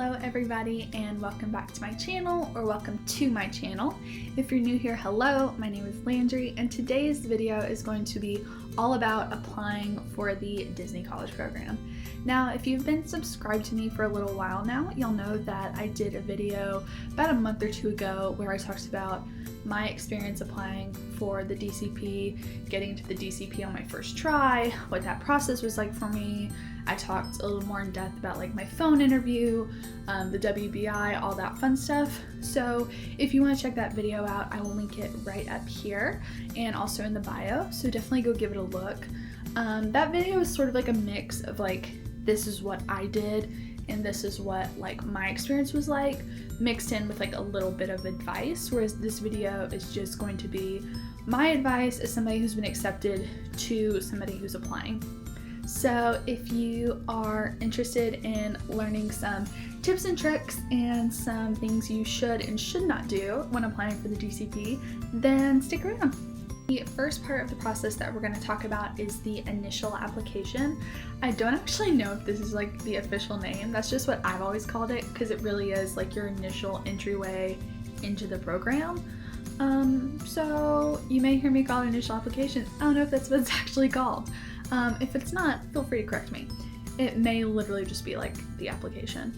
Hello everybody and welcome back to my channel, or welcome to my channel. If you're new here, hello, my name is Landry and today's video is going to be all about applying for the Disney College Program. Now, if you've been subscribed to me for a little while now, you'll know that I did a video about a month or two ago where I talked about my experience applying for the DCP, getting into the DCP on my first try, what that process was like for me. I talked a little more in depth about like my phone interview, the WBI, all that fun stuff. So if you want to check that video out, I will link it right up here and also in the bio. So definitely go give it a look. That video is sort of like a mix of like, this is what I did and this is what like my experience was like, mixed in with like a little bit of advice, whereas this video is just going to be my advice as somebody who's been accepted to somebody who's applying. So if you are interested in learning some tips and tricks and some things you should and should not do when applying for the DCP, then stick around. The first part of the process that we're going to talk about is the initial application. I don't actually know if this is like the official name. That's just what I've always called it because it really is like your initial entryway into the program. So you may hear me call it initial application. I don't know if that's what it's actually called. If it's not, feel free to correct me. It may literally just be like the application.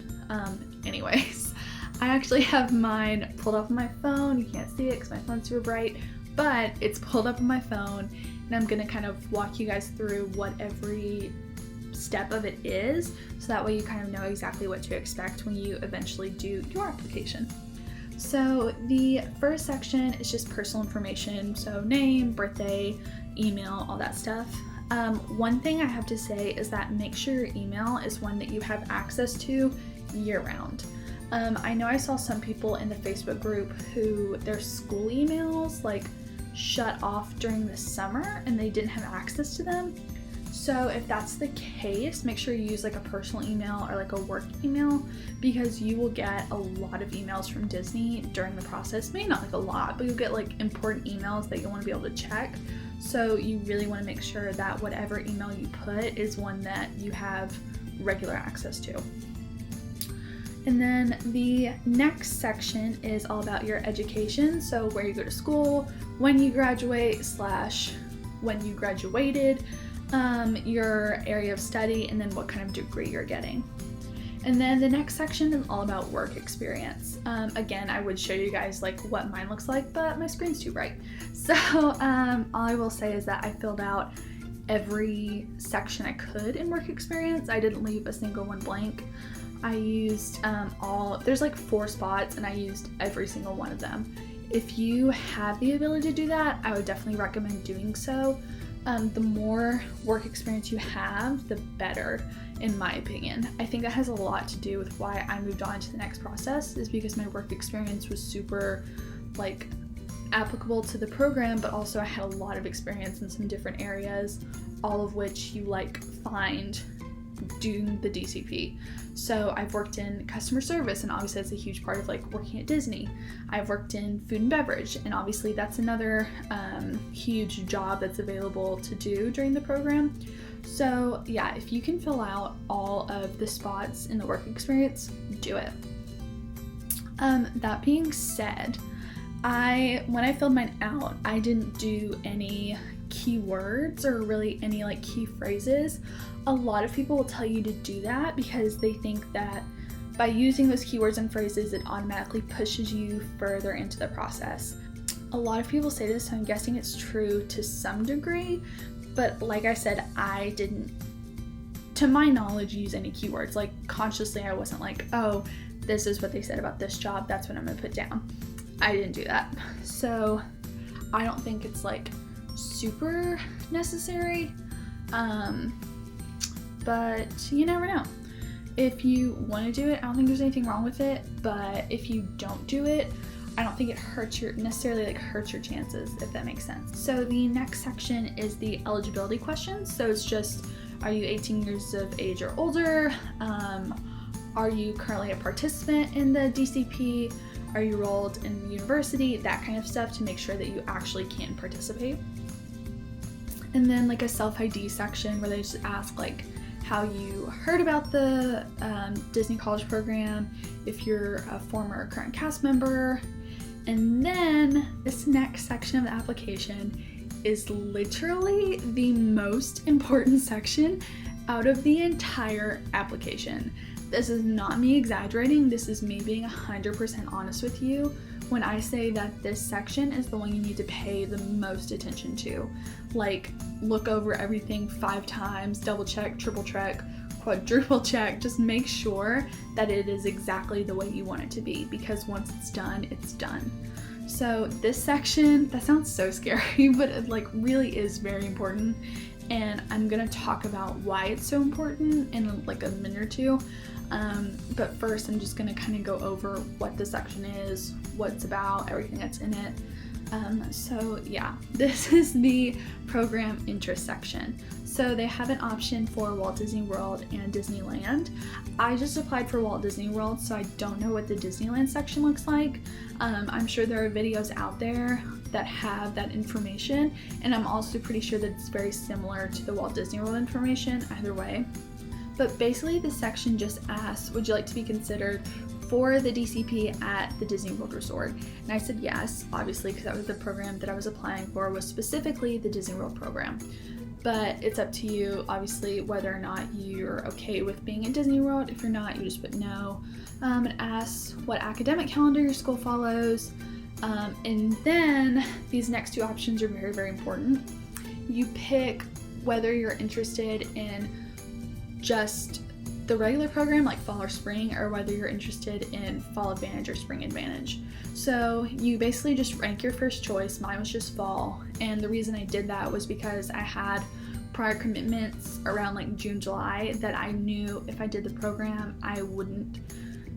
Anyways, I actually have mine pulled up on my phone. You can't see it because my phone's super bright, but it's pulled up on my phone and I'm gonna kind of walk you guys through what every step of it is, so that way you kind of know exactly what to expect when you eventually do your application. So the first section is just personal information, so name, birthday, email, all that stuff. One thing I have to say is that make sure your email is one that you have access to year-round. I know I saw some people in the Facebook group who their school emails like shut off during the summer and they didn't have access to them. So if that's the case, make sure you use like a personal email or like a work email, because you will get a lot of emails from Disney during the process. Maybe not like a lot, but you'll get like important emails that you'll want to be able to check. So you really want to make sure that whatever email you put is one that you have regular access to. And then the next section is all about your education. So where you go to school, when you graduate / when you graduated, your area of study, and then what kind of degree you're getting. And then the next section is all about work experience. Again, I would show you guys like what mine looks like, but my screen's too bright. So all I will say is that I filled out every section I could in work experience. I didn't leave a single one blank. I used there's like 4 spots and I used every single one of them. If you have the ability to do that, I would definitely recommend doing so. The more work experience you have, the better, in my opinion. I think that has a lot to do with why I moved on to the next process, is because my work experience was super like applicable to the program, but also I had a lot of experience in some different areas, all of which you like find doing the DCP. So I've worked in customer service, and obviously that's a huge part of like working at Disney. I've worked in food and beverage, and obviously that's another huge job that's available to do during the program. So yeah, if you can fill out all of the spots in the work experience, do it. That being said, when I filled mine out, I didn't do any keywords or really any like key phrases. A lot of people will tell you to do that because they think that by using those keywords and phrases, it automatically pushes you further into the process. A lot of people say this, so I'm guessing it's true to some degree, but like I said, I didn't, to my knowledge, use any keywords. Like consciously, I wasn't like, oh, this is what they said about this job, that's what I'm gonna put down. I didn't do that. So I don't think it's like super necessary, but you never know. If you want to do it, I don't think there's anything wrong with it, but if you don't do it, I don't think it necessarily hurts your chances, if that makes sense. So the next section is the eligibility questions. So it's just, are you 18 years of age or older? Are you currently a participant in the DCP? Are you enrolled in university? That kind of stuff, to make sure that you actually can participate. And then like a self-ID section where they just ask like how you heard about the Disney College Program, if you're a former or current cast member. And then this next section of the application is literally the most important section out of the entire application. This is not me exaggerating, this is me being 100% honest with you when I say that this section is the one you need to pay the most attention to. Like, look over everything 5 times, double check, triple check, quadruple check, just make sure that it is exactly the way you want it to be, because once it's done, it's done. So this section, that sounds so scary, but it like really is very important, and I'm gonna talk about why it's so important in like a minute or two. But first I'm just gonna kind of go over what the section is, what it's about, everything that's in it. So yeah, this is the program interest section. So they have an option for Walt Disney World and Disneyland. I just applied for Walt Disney World, so I don't know what the Disneyland section looks like. I'm sure there are videos out there that have that information, and I'm also pretty sure that it's very similar to the Walt Disney World information either way. But basically this section just asks, would you like to be considered for the DCP at the Disney World Resort? And I said yes, obviously, because that was the program that I was applying for, was specifically the Disney World program. But it's up to you, obviously, whether or not you're okay with being at Disney World. If you're not, you just put no. It asks what academic calendar your school follows. And then these next 2 options are very, very important. You pick whether you're interested in just the regular program like fall or spring, or whether you're interested in fall advantage or spring advantage. So you basically just rank your first choice. Mine was just fall, and the reason I did that was because I had prior commitments around like June, July that I knew if I did the program I wouldn't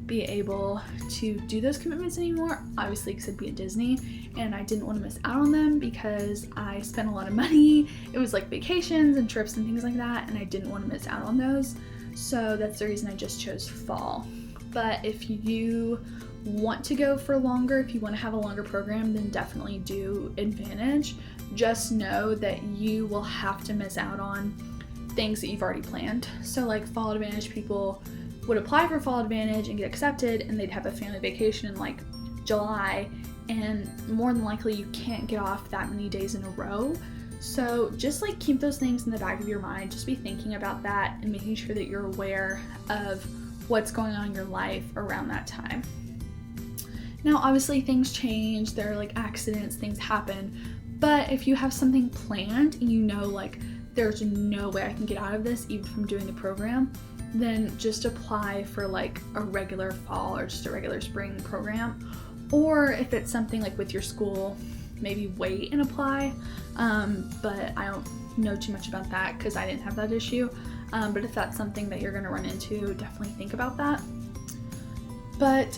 be able to do those commitments anymore, obviously because I'd be at Disney, and I didn't want to miss out on them because I spent a lot of money. It was like vacations and trips and things like that, and I didn't want to miss out on those. So that's the reason I just chose fall. But if you want to go for longer, if you want to have a longer program, then definitely do Advantage. Just know that you will have to miss out on things that you've already planned. So like Fall Advantage people would apply for Fall Advantage and get accepted, and they'd have a family vacation in like July, and more than likely you can't get off that many days in a row. So just like keep those things in the back of your mind, just be thinking about that and making sure that you're aware of what's going on in your life around that time. Now obviously things change, there are like accidents, things happen, but if you have something planned and you know like there's no way I can get out of this even from doing the program, then just apply for like a regular fall or just a regular spring program. Or if it's something like with your school, maybe wait and apply. But I don't know too much about that because I didn't have that issue. But if that's something that you're going to run into, definitely think about that. But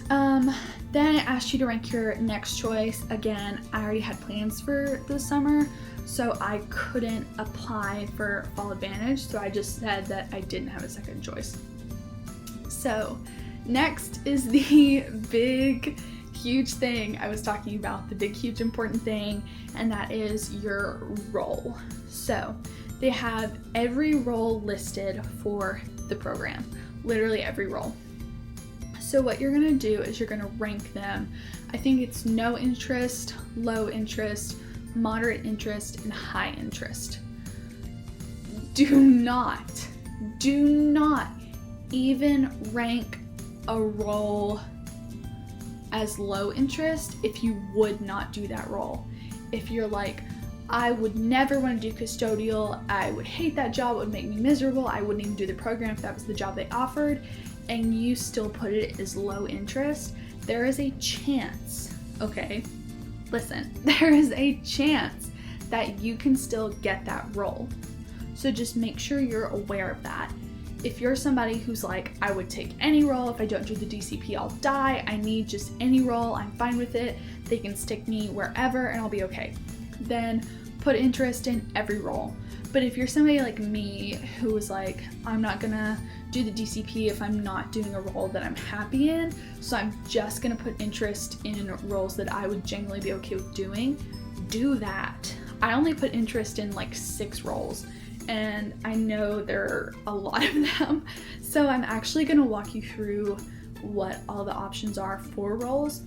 then I asked you to rank your next choice. Again, I already had plans for the summer, so I couldn't apply for Fall Advantage, so I just said that I didn't have a second choice. So next is the big, huge thing I was talking about, the big, huge, important thing, and that is your role. So they have every role listed for the program, literally every role. So what you're gonna do is you're gonna rank them. I think it's no interest, low interest, moderate interest, and high interest. Do not even rank a role as low interest if you would not do that role. If you're like, I would never want to do custodial, I would hate that job, it would make me miserable, I wouldn't even do the program if that was the job they offered, and you still put it as low interest, there is a chance, okay, listen, there is a chance that you can still get that role. So just make sure you're aware of that. If you're somebody who's like, I would take any role, if I don't do the DCP, I'll die, I need just any role, I'm fine with it, they can stick me wherever and I'll be okay, then put interest in every role. But if you're somebody like me who is like, I'm not gonna do the DCP if I'm not doing a role that I'm happy in, so I'm just gonna put interest in roles that I would genuinely be okay with doing, do that. I only put interest in like 6 roles, and I know there are a lot of them. So I'm actually going to walk you through what all the options are for roles,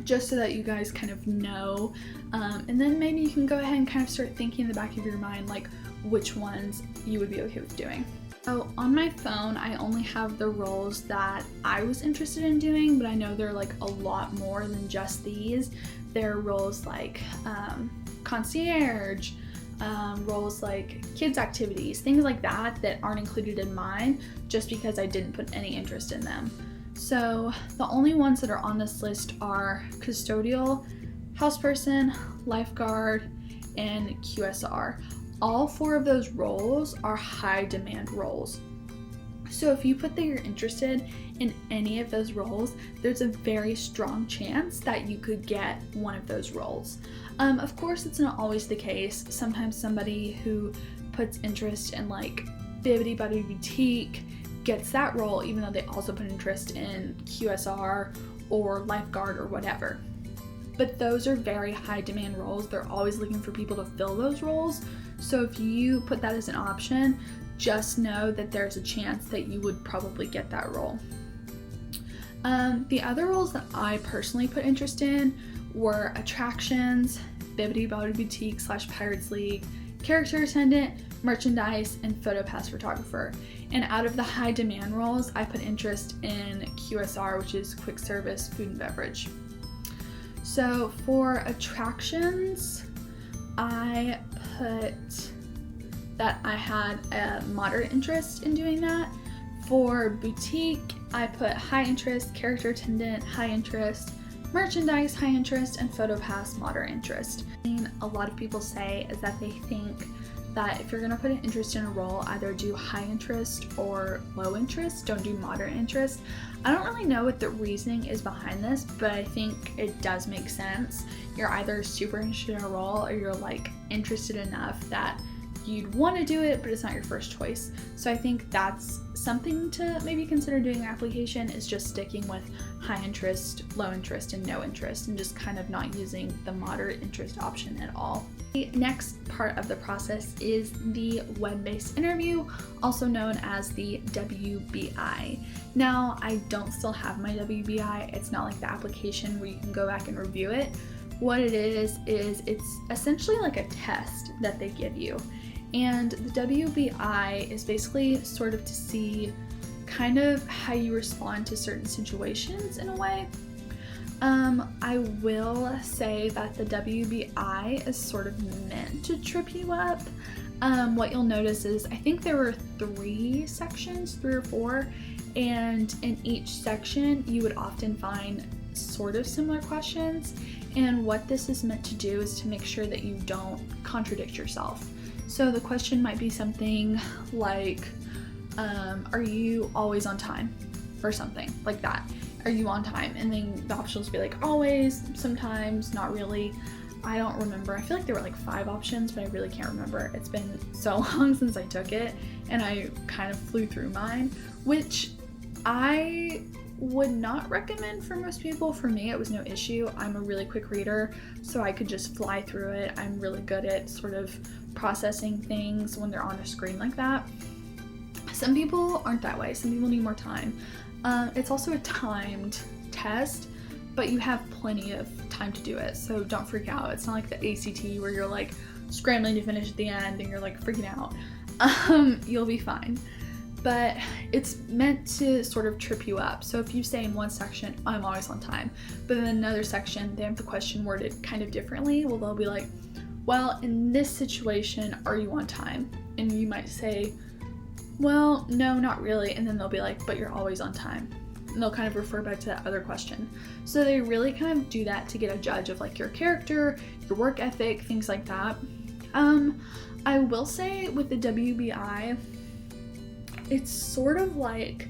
just so that you guys kind of know, and then maybe you can go ahead and kind of start thinking in the back of your mind like which ones you would be okay with doing. So on my phone, I only have the roles that I was interested in doing, but I know there are like a lot more than just these. There are roles like concierge, roles like kids activities, things like that that aren't included in mine just because I didn't put any interest in them. So the only ones that are on this list are custodial, houseperson, lifeguard, and QSR. All 4 of those roles are high demand roles. So if you put that you're interested in any of those roles, there's a very strong chance that you could get one of those roles. Of course, it's not always the case. Sometimes somebody who puts interest in like Bibbidi Bobbidi Boutique gets that role even though they also put interest in QSR or lifeguard or whatever. But those are very high demand roles. They're always looking for people to fill those roles. So if you put that as an option, just know that there's a chance that you would probably get that role. The other roles that I personally put interest in were attractions, Bibbidi Bobbidi Boutique / Pirates League, character attendant, merchandise, and PhotoPass photographer. And out of the high demand roles, I put interest in QSR, which is quick service food and beverage. So for attractions, I put that I had a moderate interest in doing that. For boutique, I put high interest, character attendant, high interest, merchandise, high interest, and PhotoPass, moderate interest. A lot of people say is that they think that if you're going to put an interest in a role, either do high interest or low interest, don't do moderate interest. I don't really know what the reasoning is behind this, but I think it does make sense. You're either super interested in a role or you're like interested enough that you'd want to do it, but it's not your first choice. So I think that's something to maybe consider doing an application, is just sticking with high interest, low interest, and no interest, and just kind of not using the moderate interest option at all. The next part of the process is the web-based interview, also known as the WBI. Now, I don't still have my WBI. It's not like the application where you can go back and review it. What it is it's essentially like a test that they give you. And the WBI is basically sort of to see kind of how you respond to certain situations in a way. I will say that the WBI is sort of meant to trip you up. What you'll notice is I think there were 3 sections, 3 or 4, and in each section you would often find sort of similar questions. And what this is meant to do is to make sure that you don't contradict yourself. So the question might be something like, are you always on time? Or something like that. Are you on time? And then the options will be like always, sometimes, not really. I don't remember. I feel like there were like 5 options, but I really can't remember. It's been so long since I took it, and I kind of flew through mine, which I would not recommend for most people. For me, it was no issue. I'm a really quick reader, so I could just fly through it. I'm really good at sort of processing things when they're on a screen like that. Some people aren't that way. Some people need more time. It's also a timed test, but you have plenty of time to do it, so don't freak out. It's not like the ACT where you're like scrambling to finish at the end and you're like freaking out. You'll be fine. But it's meant to sort of trip you up. So if you say in one section, I'm always on time, but in another section, they have the question worded kind of differently. Well, they'll be like, well, in this situation, are you on time? And you might say, well, no, not really. And then they'll be like, but you're always on time. And they'll kind of refer back to that other question. So they really kind of do that to get a judge of like your character, your work ethic, things like that. I will say with the WBI, it's sort of like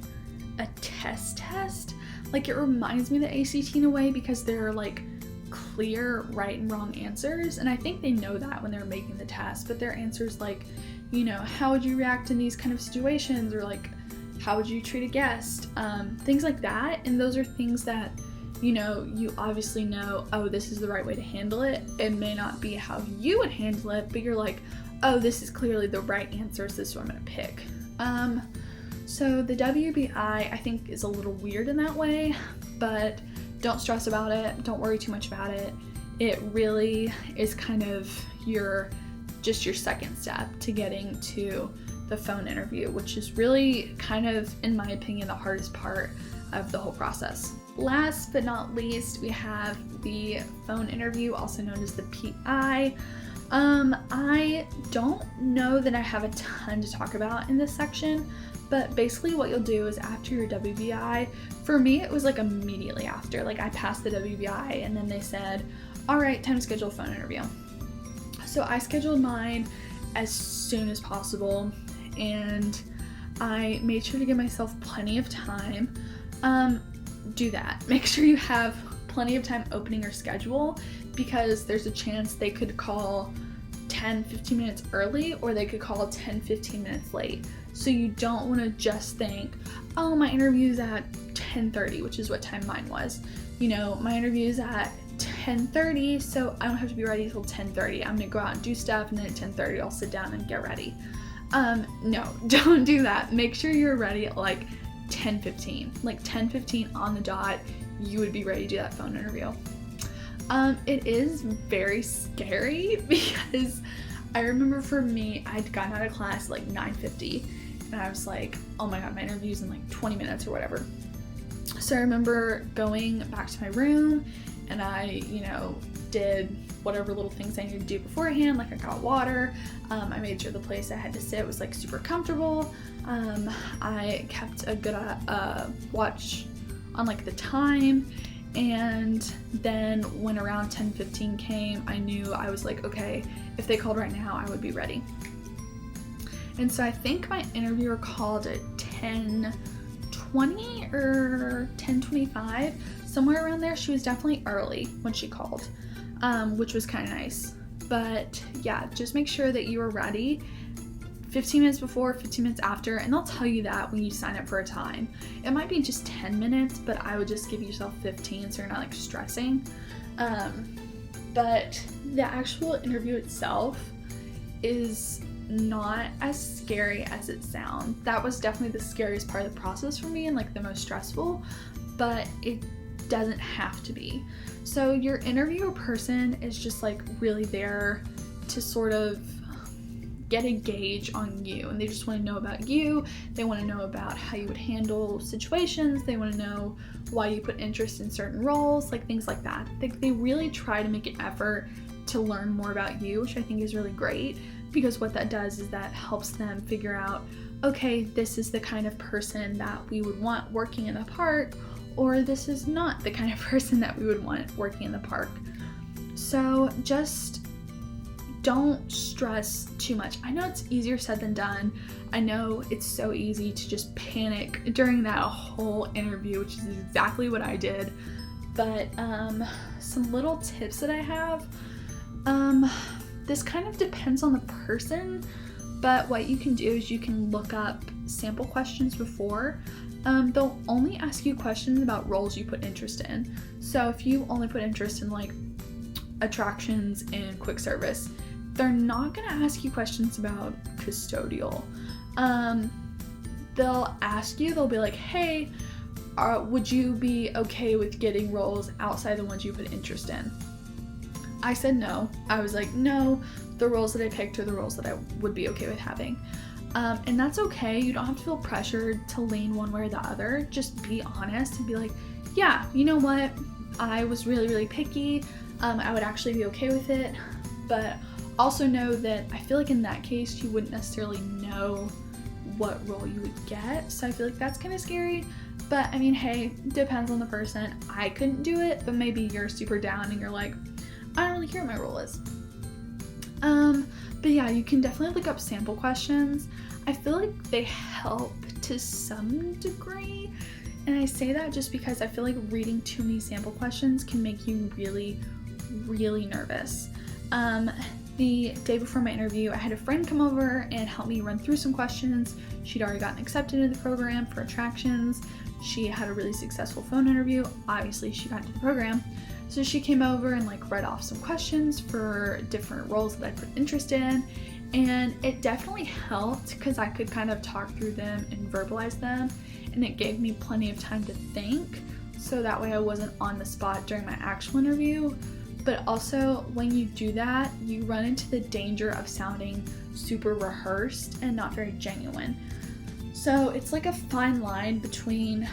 a test. Like it reminds me of the ACT in a way because there are like clear right and wrong answers. And I think they know that when they're making the test, but their answers like, you know, how would you react in these kind of situations? Or like, how would you treat a guest? Things like that. And those are things that, you know, you obviously know, oh, this is the right way to handle it. It may not be how you would handle it, but you're like, oh, this is clearly the right answer, so this is what I'm gonna pick. So the WBI I think is a little weird in that way, but don't stress about it. Don't worry too much about it. It really is kind of your second step to getting to the phone interview, which is really kind of, in my opinion, the hardest part of the whole process. Last but not least, we have the phone interview, also known as the PI. I don't know that I have a ton to talk about in this section, but basically what you'll do is after your WBI, for me it was like immediately after, like I passed the WBI and then they said, all right, time to schedule a phone interview. So I scheduled mine as soon as possible and I made sure to give myself plenty of time. Do that. Make sure you have plenty of time opening your schedule, because there's a chance they could call 10-15 minutes early or they could call 10-15 minutes late. So you don't want to just think, oh, my interview's at 10:30, which is what time mine was. You know, my interview's at 10:30, so I don't have to be ready until 10:30. I'm gonna go out and do stuff, and then at 10:30 I'll sit down and get ready. No, don't do that. Make sure you're ready at like 10:15. Like 10:15 on the dot, you would be ready to do that phone interview. It is very scary because I remember for me, I'd gotten out of class at like 9:50 and I was like, oh my god, my interview's in like 20 minutes or whatever. So I remember going back to my room and I, did whatever little things I needed to do beforehand. Like I got water, I made sure the place I had to sit was like super comfortable. I kept a good watch on like the time, and then when around 10:15 came, I knew, I was like, okay, if they called right now, I would be ready. And so I think my interviewer called at 10:20 or 10:25, somewhere around there. She was definitely early when she called, which was kind of nice. But yeah, just make sure that you are ready 15 minutes before, 15 minutes after, and they'll tell you that when you sign up for a time. It might be just 10 minutes, but I would just give yourself 15 so you're not like stressing. But the actual interview itself is not as scary as it sounds. That was definitely the scariest part of the process for me and like the most stressful, but it doesn't have to be. So your interviewer person is just like really there to sort of get a gauge on you, and they just want to know about you. They want to know about how you would handle situations. They want to know why you put interest in certain roles, like things like that. They really try to make an effort to learn more about you, which I think is really great, because what that does is that helps them figure out, okay, this is the kind of person that we would want working in the park, or this is not the kind of person that we would want working in the park. So just don't stress too much. I know it's easier said than done. I know it's so easy to just panic during that whole interview, which is exactly what I did. But some little tips that I have, this kind of depends on the person, but what you can do is you can look up sample questions before. They'll only ask you questions about roles you put interest in. So if you only put interest in like attractions and quick service, they're not gonna ask you questions about custodial. They'll ask you, they'll be like, hey, would you be okay with getting roles outside the ones you put interest in? I said no. I was like, no, the roles that I picked are the roles that I would be okay with having. And that's okay. You don't have to feel pressured to lean one way or the other. Just be honest and be like, yeah, you know what? I was really, really picky. I would actually be okay with it. But also know that I feel like in that case, you wouldn't necessarily know what role you would get. So I feel like that's kind of scary. But I mean, hey, depends on the person. I couldn't do it, but maybe you're super down and you're like, I don't really care what my role is. But yeah, you can definitely look up sample questions. I feel like they help to some degree. And I say that just because I feel like reading too many sample questions can make you really, really nervous. The day before my interview, I had a friend come over and help me run through some questions. She'd already gotten accepted into the program for attractions. She had a really successful phone interview. Obviously, she got into the program. So she came over and like read off some questions for different roles that I put interest in. And it definitely helped because I could kind of talk through them and verbalize them, and it gave me plenty of time to think, so that way I wasn't on the spot during my actual interview. But also, when you do that, you run into the danger of sounding super rehearsed and not very genuine. So it's like a fine line between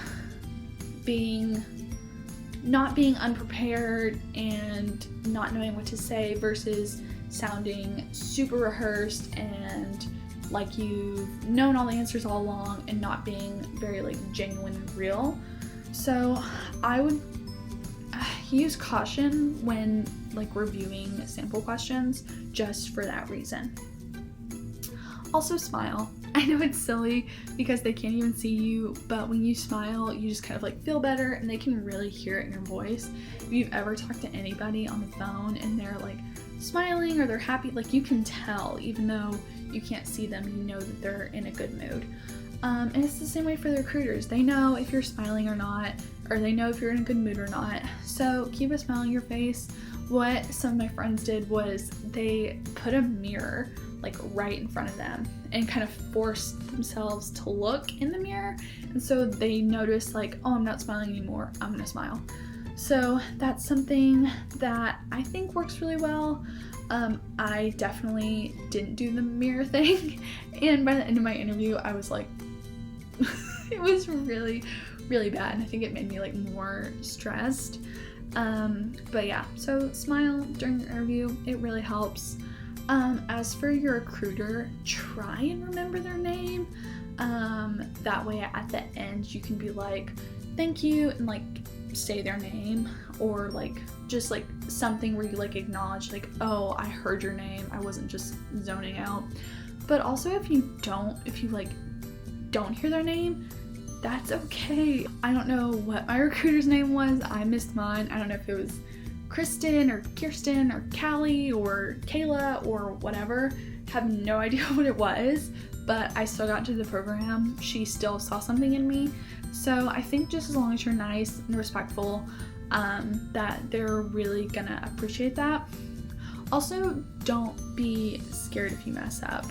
not being unprepared and not knowing what to say versus sounding super rehearsed and like you've known all the answers all along and not being very like genuine and real. So I would use caution when like reviewing sample questions just for that reason. Also, smile. I know it's silly because they can't even see you, but when you smile, you just kind of like feel better and they can really hear it in your voice. If you've ever talked to anybody on the phone and they're like smiling or they're happy, like you can tell, even though you can't see them, you know that they're in a good mood. And it's the same way for the recruiters. They know if you're smiling or not, or they know if you're in a good mood or not. So keep a smile on your face. What some of my friends did was they put a mirror like right in front of them and kind of forced themselves to look in the mirror. And so they noticed like, oh, I'm not smiling anymore, I'm gonna smile. So that's something that I think works really well. I definitely didn't do the mirror thing. And by the end of my interview, I was like, it was really, really bad. And I think it made me like more stressed. But yeah, so smile during the interview, it really helps. As for your recruiter, try and remember their name. That way at the end you can be like, thank you, and like say their name, or like just like something where you like acknowledge like, oh, I heard your name, I wasn't just zoning out. But also if you like don't hear their name, that's okay. I don't know what my recruiter's name was. I missed mine. I don't know if it was Kristen or Kirsten or Callie or Kayla or whatever. Have no idea what it was, but I still got into the program. She still saw something in me. So I think just as long as you're nice and respectful, that they're really gonna appreciate that. Also, don't be scared if you mess up.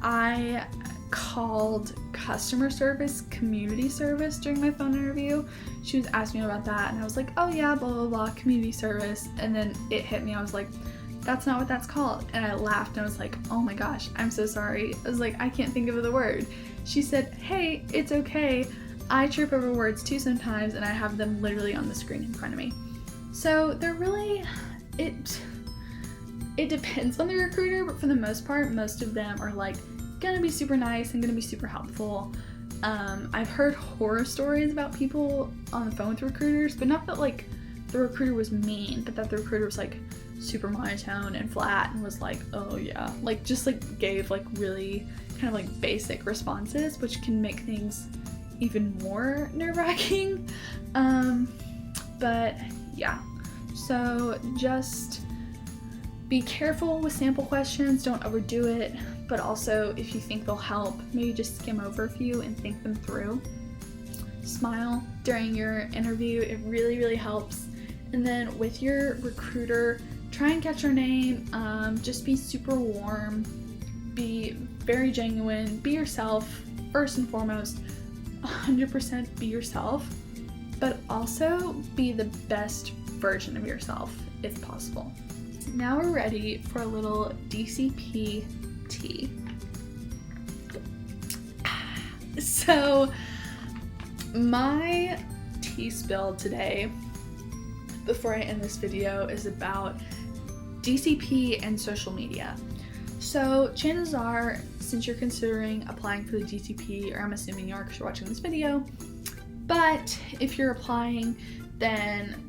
I called customer service community service during my phone interview. She was asking me about that and I was like, oh yeah, blah blah blah, community service. And then it hit me, I was like, that's not what that's called. And I laughed and I was like, oh my gosh, I'm so sorry. I was like, I can't think of the word. She said, hey, it's okay, I trip over words too sometimes and I have them literally on the screen in front of me. So they're really, it depends on the recruiter, but for the most part, most of them are like gonna be super nice and gonna be super helpful. I've heard horror stories about people on the phone with recruiters, but not that like the recruiter was mean, but that the recruiter was like super monotone and flat and was like, oh yeah, like just like gave like really kind of like basic responses, which can make things even more nerve-wracking. But yeah, so just be careful with sample questions, don't overdo it. But also, if you think they'll help, maybe just skim over a few and think them through. Smile during your interview, it really, really helps. And then with your recruiter, try and catch their name, just be super warm, be very genuine, be yourself, first and foremost, 100% be yourself, but also be the best version of yourself if possible. Now we're ready for a little DCP tea. So my tea spill today, before I end this video, is about DCP and social media. So chances are, since you're considering applying for the DCP, or I'm assuming you are because you're watching this video, but if you're applying, then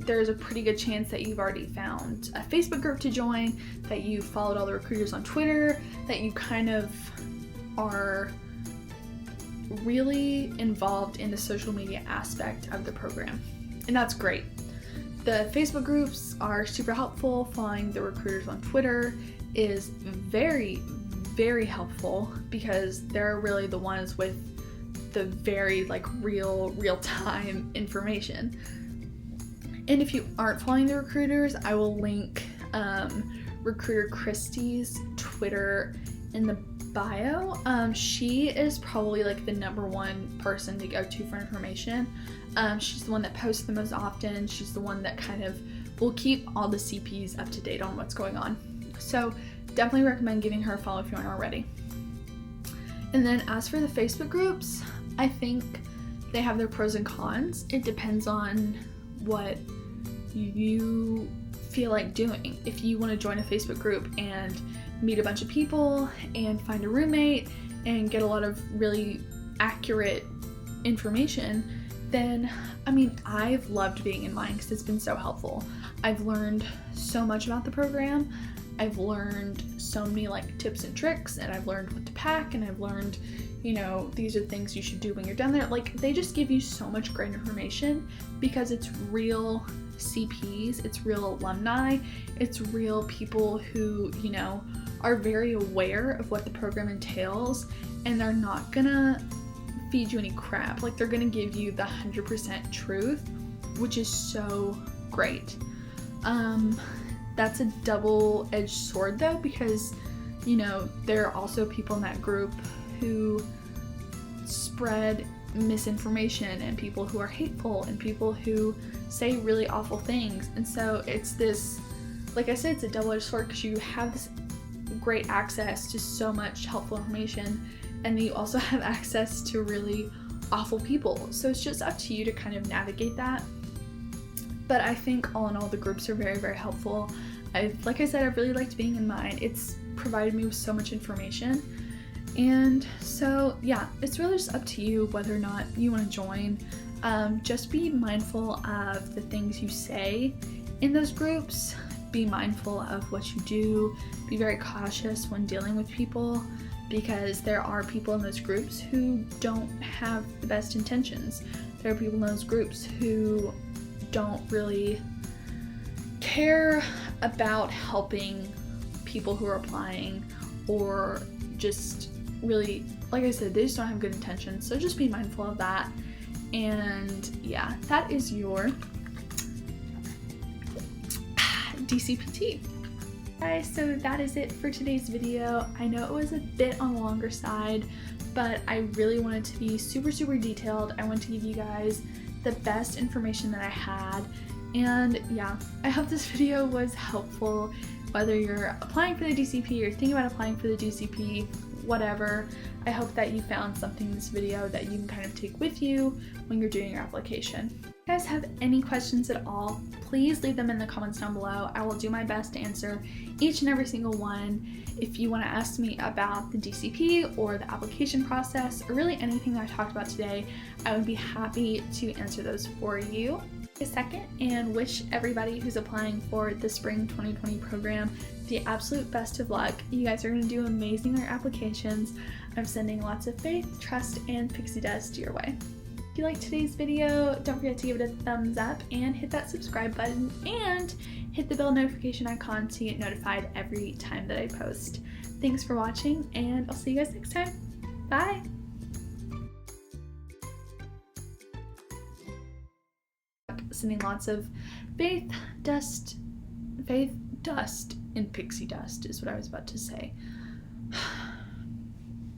there's a pretty good chance that you've already found a Facebook group to join, that you followed all the recruiters on Twitter, that you kind of are really involved in the social media aspect of the program. And that's great. The Facebook groups are super helpful. Following the recruiters on Twitter is very, very helpful because they're really the ones with the very like real-time information. And if you aren't following the recruiters, I will link recruiter Christy's Twitter in the bio. She is probably like the #1 person to go to for information. She's the one that posts the most often. She's the one that kind of will keep all the CPs up to date on what's going on. So definitely recommend giving her a follow if you aren't already. And then as for the Facebook groups, I think they have their pros and cons. It depends on what you feel like doing. If you want to join a Facebook group and meet a bunch of people and find a roommate and get a lot of really accurate information, then I mean, I've loved being in mine because it's been so helpful. I've learned so much about the program. I've learned so many like tips and tricks, and I've learned what to pack, and I've learned, you know, these are things you should do when you're down there. Like, they just give you so much great information because it's real CPs, it's real alumni, it's real people who, you know, are very aware of what the program entails, and they're not gonna feed you any crap. Like, they're gonna give you the 100% truth, which is so great. That's a double-edged sword though, because, you know, there are also people in that group who spread misinformation, and people who are hateful, and people who say really awful things. And so it's this, like I said, it's a double-edged sword because you have this great access to so much helpful information, and then you also have access to really awful people. So it's just up to you to kind of navigate that. But I think all in all, the groups are very, very helpful. Like I said, I've really liked being in mine. It's provided me with so much information. And so, yeah, it's really just up to you whether or not you want to join. Just be mindful of the things you say in those groups. Be mindful of what you do. Be very cautious when dealing with people, because there are people in those groups who don't have the best intentions. There are people in those groups who don't really care about helping people who are applying, or just really, like I said, they just don't have good intentions. So just be mindful of that. And yeah, that is your DCPT. Guys, so that is it for today's video. I know it was a bit on the longer side, but I really wanted to be super, super detailed. I wanted to give you guys the best information that I had. And yeah, I hope this video was helpful, whether you're applying for the DCP or thinking about applying for the DCP, whatever. I hope that you found something in this video that you can kind of take with you when you're doing your application. If you guys have any questions at all, please leave them in the comments down below. I will do my best to answer each and every single one. If you want to ask me about the DCP or the application process, or really anything that I talked about today, I would be happy to answer those for you. Take a second and wish everybody who's applying for the spring 2020 program the absolute best of luck. You guys are going to do amazing in your applications. I'm sending lots of faith, trust, and pixie dust your way. If you liked today's video, don't forget to give it a thumbs up and hit that subscribe button and hit the bell notification icon to get notified every time that I post. Thanks for watching, and I'll see you guys next time. Bye! Sending lots of faith, dust, and pixie dust is what I was about to say.